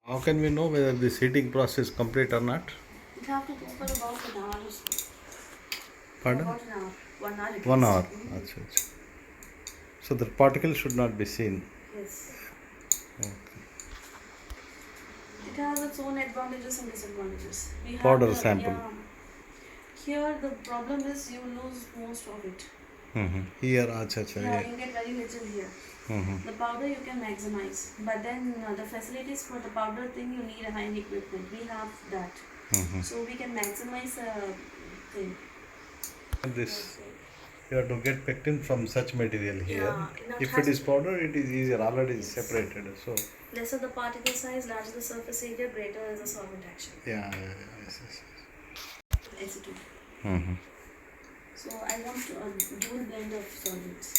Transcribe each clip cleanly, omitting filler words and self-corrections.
How can we know whether this heating process is complete or not? You have to go for about an hour or so. Pardon? About an hour. 1 hour at 1 hour. least. Achha, achha. So the particles should not be seen. Yes. Okay. It has its own advantages and disadvantages. We have Powder sample. Yeah. Here the problem is you lose most of it. Here, achha, achha. Yeah, you get very little here. The powder you can maximize, but then the facilities for the powder thing you need a high-end equipment. We have that, so we can maximize a thing. This you have to get pectin from such material here. Yeah, if it is powder, it is easier. Already separated. So lesser the particle size, larger the surface area, greater is the solvent action. yeah, yes. Acetate. So I want a dual blend of solvents.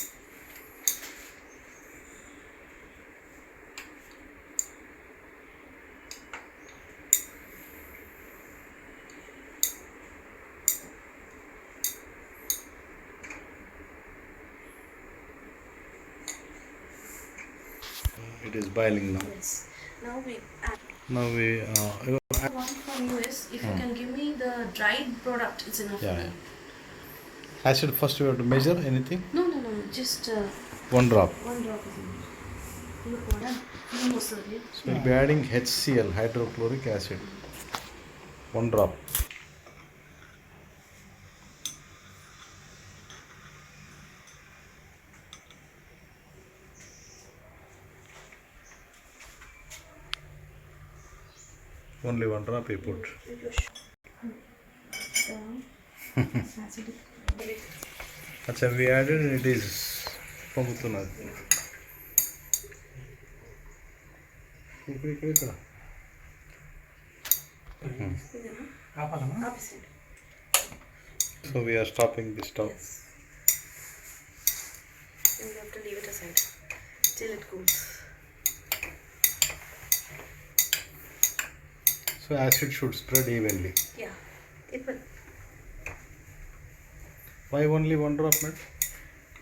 It is boiling now. Yes. Now we add. One from you is if you can give me the dried product, it's enough for me. Acid first, you have to measure anything? No, just 1 drop. 1 drop is enough. Look what I'm So we'll be adding HCl, hydrochloric acid. 1 drop. Only 1 drop you put. Achha, we added and it is పొంగుతున్నది. ఇక్కడ So we are stopping the stove. Yes. And you have to leave it aside till it cools. So acid should spread evenly. Yeah, it will. Why only 1 drop, madam?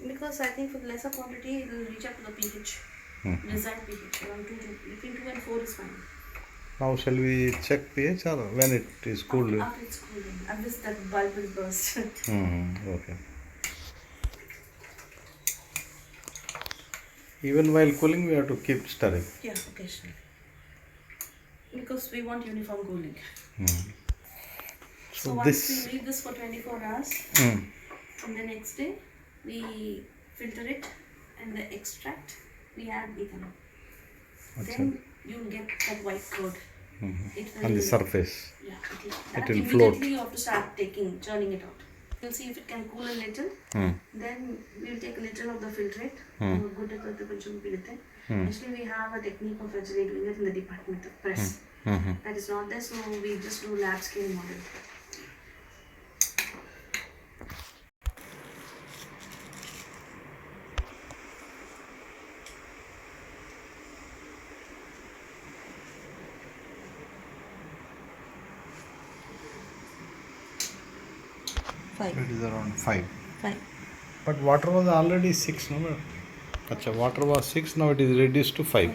Because I think for the lesser quantity it will reach up to the pH. Desired pH around 2 between 2 and 4 is fine. Now shall we check pH or when it is cooled? After it's cooling. I wish that bulb will burst. Okay. Even while cooling, we have to keep stirring. Yeah, occasionally. Because we want uniform cooling. So once we leave this for 24 hours, and the next day we filter it and the extract we add ethanol. Then you will get that white curd. On the surface. Yeah, it will float. Immediately you have to start churning it out. We'll see if it can cool a little. Then we'll take a little of the filtrate. Good temperature. Actually, we have a technique of actually doing it in the department of press. That is not there, so we just do lab scale model. It is around 5. 5. But water was already 6, no? Achha, water was 6, now it is reduced to 5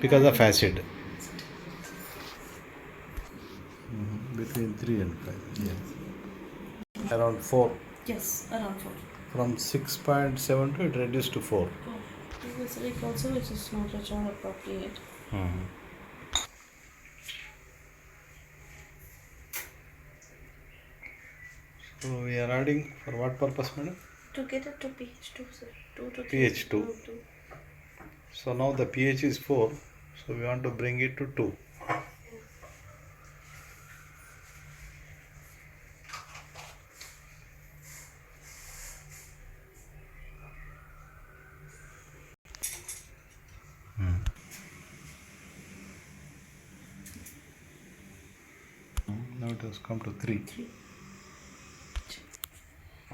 because of acid. Between 3 and 5. Yes. Around 4. Yes, around 4. From 6.7 to it reduced to 4. This week also it is not at all appropriate. So we are adding for what purpose, madam? To get it to pH 2, sir. 2 to 3. pH 2. So now the pH is 4, so we want to bring it to 2. Now it has come to 3.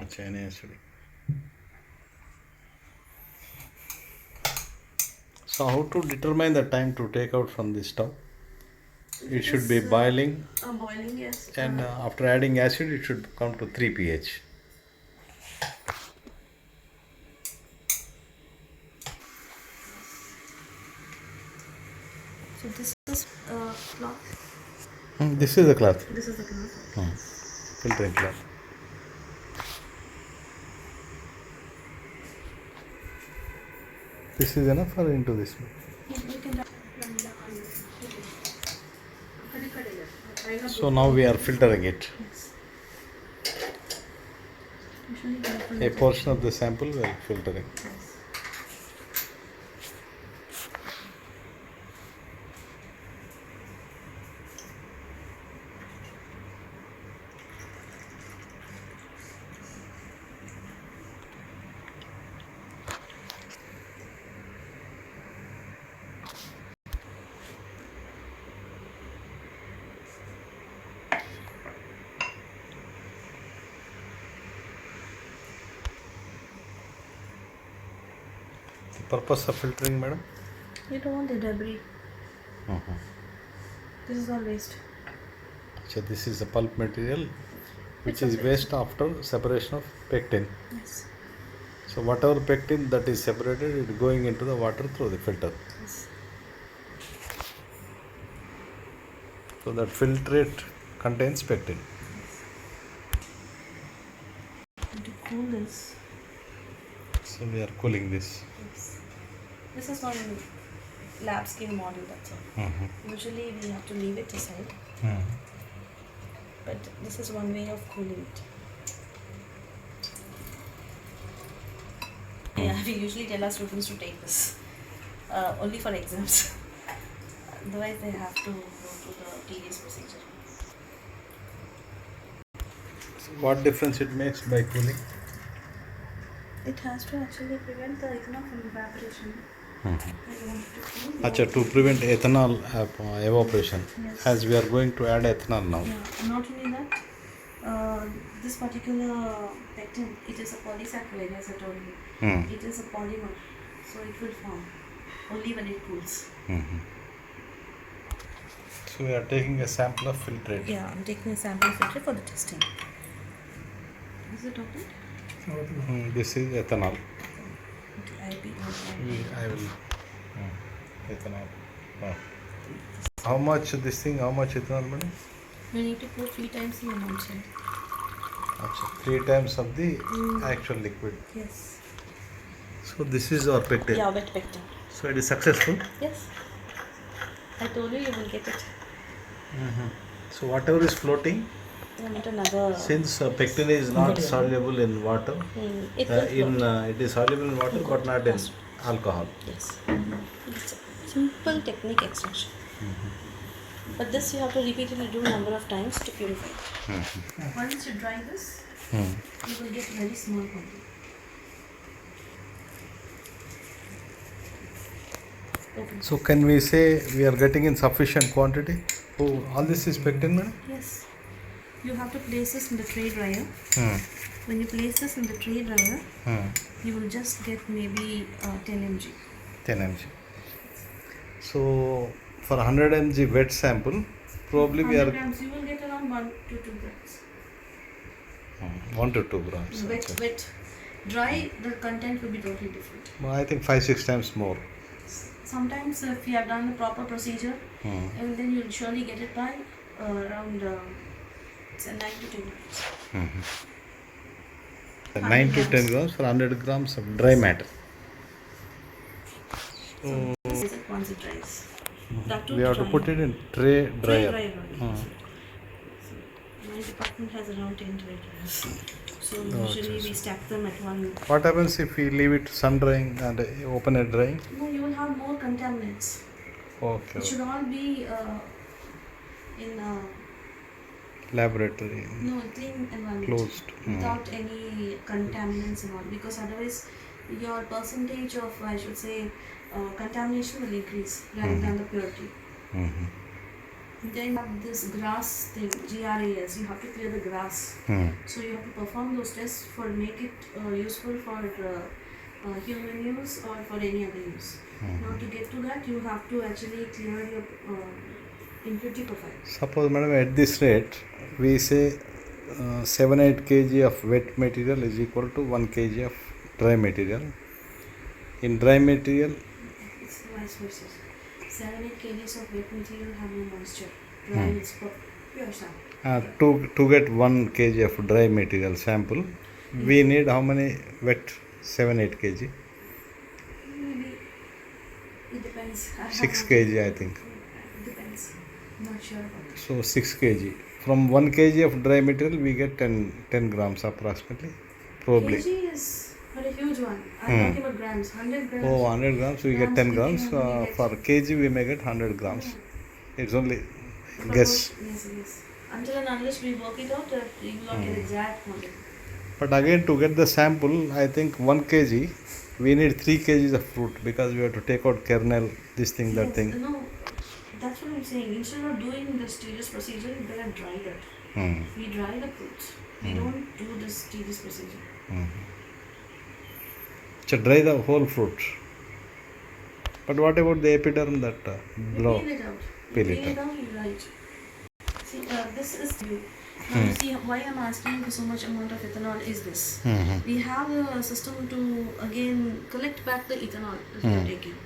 Achha, acid. So how to determine the time to take out from the stove? It should be boiling. Boiling, yes. And after adding acid, it should come to 3 pH. So this This cloth. This is the cloth. This is the cloth. Filtering cloth. This is enough or into this? You can. So now we are filtering it. Yes. Usually A portion of the sample we are filtering. Yes. The purpose of filtering, madam? You don't want the debris. This is all waste. So this is the pulp material which It's is a waste after separation of pectin. Yes. So whatever pectin that is separated is going into the water through the filter. Yes. So that filtrate contains pectin. And to cool this. So we are cooling this. Yes. This is not a lab scale model, that's all. Usually we have to leave it aside. But this is one way of cooling it. Yeah, we usually tell our students to take this only for exams. Otherwise, they have to go through the tedious procedure. So what difference it makes by cooling? It has to actually prevent the ethanol from evaporation. Acha, to prevent ethanol evaporation, Yes. as we are going to add ethanol now. Yeah, not only that, this particular pectin, it is a polysaccharide, as I told you. It is a polymer, so it will form only when it cools. So we are taking a sample of filtrate. Yeah, I'm taking a sample filter for the testing. Is it okay? This is ethanol. Okay, I will. Ethanol. How much this thing? How much ethanol, madam? You need to pour 3 times the amount, sir. Acha, 3 times of the actual liquid. Yes. So this is our pectin. Yeah, wet pectin. So it is successful. Yes. I told you will get it. So whatever is floating, Not another. since pectin is not soluble in water, It will float. it is soluble in water but not in alcohol. Yes. It's a simple technique extraction. But this you have to repeatedly do a number of times to purify it. Once you dry this, you will get very small quantity. Okay. So can we say we are getting in sufficient quantity? Oh, all this is pectin, madam? Yes. You have to place this in the tray dryer. When you place this in the tray dryer, you will just get maybe 10 mg. 10 mg. So for 100 mg wet sample, probably we 100 are grams, you will get around 1 to 2 grams. 1 to 2 grams. Wet. Dry, the content will be totally different. Well, I think 5-6 times more. Sometimes if you have done the proper procedure, and then you'll surely get it by around 9 to 10 grams. 9 to 10 grams for 100 grams of dry matter. So this is it once it dries. That too We have to dry. put it in tray Tray dryer. dryer only. So my department has around 10 tray dryers. So usually we stack them at one. What happens if we leave it sun drying and open it drying? No, you will have more contaminants. Okay. It should all be in Laboratory clean environment. closed. Without any contaminants and all, because otherwise your percentage of, I should say, contamination will increase rather than the purity. Then you have this grass thing, GRAS, you have to clear the grass. So you have to perform those tests for make it useful for human use or for any other use. Now to get to that, you have to actually clear your impurity profile. Suppose, madam, at this rate, we say 7-8 kg of wet material is equal to 1 kg of dry material. In dry material, It's vice versa. 7-8 kgs of wet material have no moisture. Dry it's pure sample. To get 1 kg of dry material sample, we need how many wet? 7-8 kg. Maybe it depends. 6 kg, I think. It depends. Not sure about it. So 6 kg. From 1 kg of dry material, we get 10 grams approximately. Probably. Kg is but a huge one. I'm talking about grams. 100 grams. Oh, 100 grams, we get 10 grams. we get- For kg, we may get 100 grams. It's only But guess. Yes. Until and unless we work it out, we will not get exact quantity. But again, to get the sample, I think 1 kg, we need 3 kgs of fruit because we have to take out kernel, this thing, that Yes, thing. No, that's what I'm saying. Instead of doing this tedious procedure, we better dry that. We dry the fruits. We don't do this tedious procedure. So dry the whole fruit. But what about the epiderm that We blow? peel it out. Peel We it peel it out, we dry it. See, this is you. Now you see why I'm asking for so much amount of ethanol is this. We have a system to again collect back the ethanol that we are taking.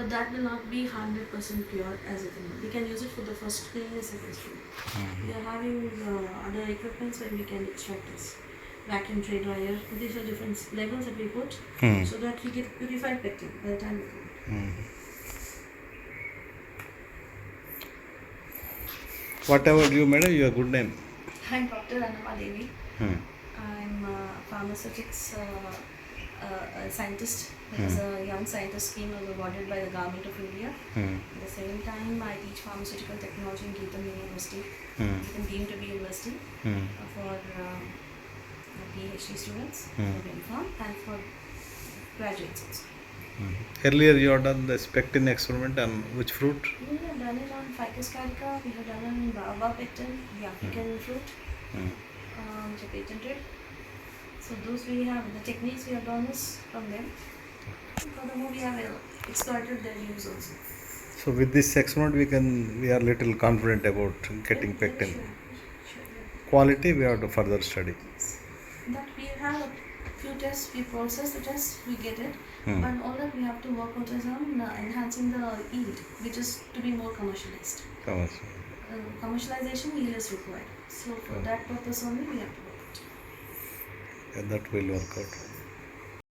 But that will not be 100% pure as ethanol. We can use it for the first screen and second screen. We are having other equipments where we can extract this. Vacuum tray dryer. These are different levels that we put so that we get purified pectin by the time we do it. Whatever you made, your good name. I'm Dr. Anama Devi. I'm a pharmaceutics scientist. There's a young scientist scheme awarded by the government of India. At the same time, I teach pharmaceutical technology in Geetham University. Geetham deemed to be university for PhD students for Inform and for graduates also. Earlier you have done the Pectin experiment on which fruit? We have done it on Ficus carica, we have done it on Baobab pectin, the African fruit, which are patented. So those we have, the techniques we have done is from them. Furthermore, we have exploited their use also. So with this experiment we are little confident about getting pectin. Sure. Quality we have to further study. That we have a few tests, we process the tests, we get it. But all that we have to work out is on enhancing the yield, which is to be more commercialized. Commercialization yield is required. So for that purpose only we have to work it. Yeah, that will work out.